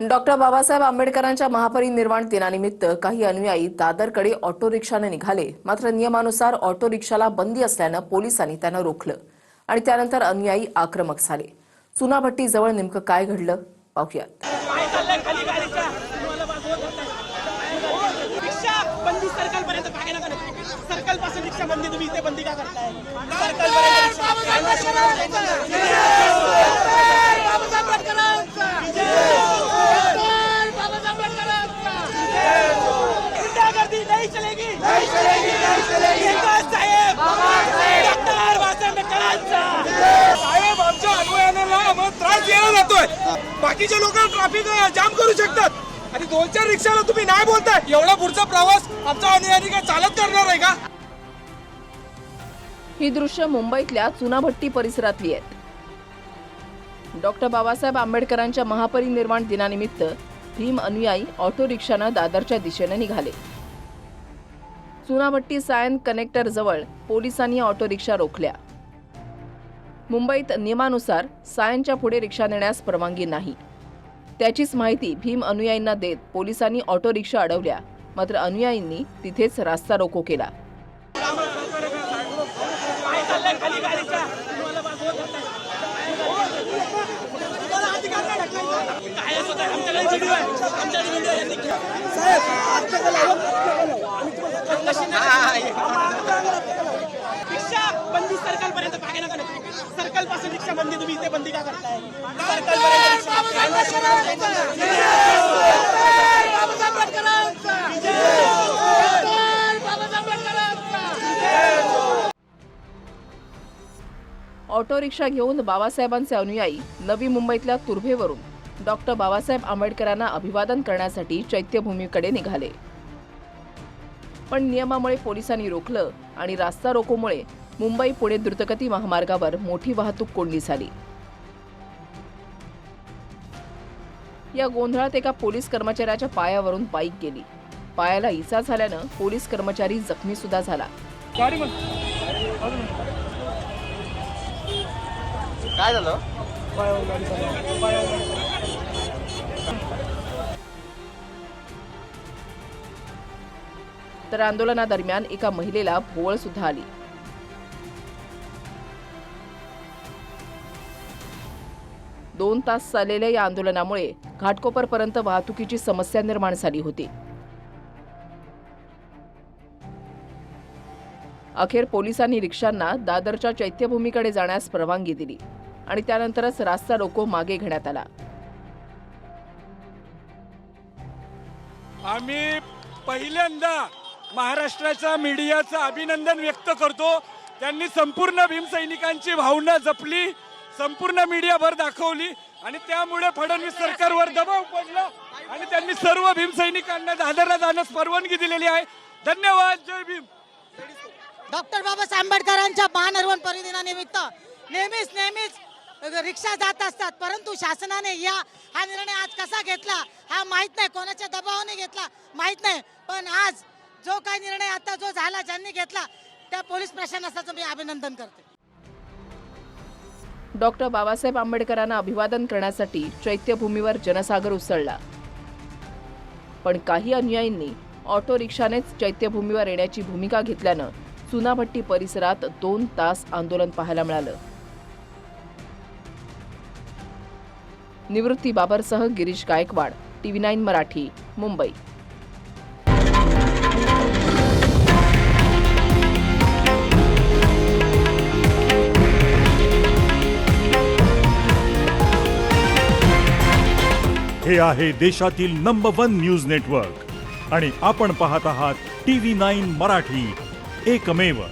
Doctor Babasaheb आंबेडकरांच्या महापरिनिर्वाण दिनानिमित्त काही अनुयायी दादरकडे ऑटो रिक्षाने निघाले. मात्र नियमानुसार ऑटो रिक्षाला बंदी असल्यानं पोलिसांनी त्यांना रोखलं आणि त्यानंतर अनुयायी आक्रमक झाले. चुनाभट्टीजवळ नेमकं काय घडलं पाहूयात. बाकीचे लोक ट्रॅफिक जाम करू शकतात आणि 2-4 रिक्षाला तुम्ही नाही बोलताय. एवढा पुढचा प्रवास आमचा अनुयायी काय चालत करणार आहे का? ही दृश्य मुंबईतल्या चुनाभट्टी परिसरातली आहेत. डॉक्टर बाबासाहेब आंबेडकरांच्या महापरिनिर्वाण दिनानिमित्त भीम अनुयायी ऑटो रिक्षानं दादरच्या दिशेने निघाले. चुनाभट्टी सायन कनेक्टर जवळ पोलिसांनी ऑटो रिक्षा रोखल्या. मुंबईत नियमानुसार सायनच्या पुढे रिक्षा नेण्यास परवानगी नाही. त्याचीच माहिती भीम अनुयायींना देत पोलिसांनी ऑटो रिक्षा अडवल्या. मात्र अनुयायींनी तिथेच रास्ता रोको केला. सर्कल पासून रिक्षा बंदी, तुम्ही इथे बंदी का करताय? ऑटो रिक्षा घेऊन बाबासाहेबांचे अनुयायी नवी मुंबईतल्या तुर्भेवरून डॉक्टर बाबासाहेब आंबेडकरांना अभिवादन करण्यासाठी चैत्यभूमीकडे निघाले. पण नियमामुळे पोलिसांनी रोखलं आणि रास्ता रोकोमुळे मुंबई पुणे द्रुतगती महामार्गावर मोठी वाहतूक कोंडी झाली. या गोंधळात एका पोलीस कर्मचाऱ्याच्या पायावरून बाईक गेली. पायाला इजा झाल्यानं पोलीस कर्मचारी जखमी सुद्धा झाला. काय झालं? तर आंदोलनादरम्यान एका महिलेला भोवळ सुद्धा आली. दोन तास चाललेल्या या आंदोलनामुळे घाटकोपरपर्यंत वाहतुकीची समस्या निर्माण झाली होती. अखेर पोलिसांनी रिक्षांना दादरच्या चैत्यभूमीकडे जाण्यास परवानगी दिली आणि त्यानंतरच रास्ता रोको मागे घेण्यात आला. आम्ही पहिल्यांदा महाराष्ट्राच्या मीडियाचं अभिनंदन व्यक्त करतो. त्यांनी संपूर्ण भीमसैनिकांची भावना जपली, संपूर्ण मीडियाभर दाखवली आणि त्यामुळे फडणवीस सरकारवर दबाव पडला आणि त्यांनी सर्व भीमसैनिकांना दादरला जाण्यास परवानगी दिलेली आहे. धन्यवाद. जय भीम. डॉक्टर बाबासाहेब आंबेडकरांच्या महानिर्वाण परिदिनानिमित्त नेहमीच रिक्षा जात असतात, परंतु शासनाने हा निर्णय आज कसा घेतला हा माहित नाही, कोणाच्या दबावाने घेतला माहित नाही. पण आज जो काही निर्णय आता जो झाला ज्यांनी घेतला त्या पोलीस प्रशासनाचं मी अभिनंदन करते. डॉक्टर बाबासाहेब आंबेडकरांना अभिवादन करण्यासाठी चैत्यभूमीवर जनसागर उसळला. पण काही अनुयायींनी ऑटो रिक्षानेच चैत्यभूमीवर येण्याची भूमिका घेतल्यानं चुनाभट्टी परिसरात 2 तास आंदोलन पाहायला मिळालं. निवृत्ती बाबरसह गिरीश गायकवाड, TV9 मराठी, मुंबई. हे आहे देशातील नंबर 1 न्यूज नेटवर्क आणि आपण पाहत आहात TV9 मराठी, एकमेव.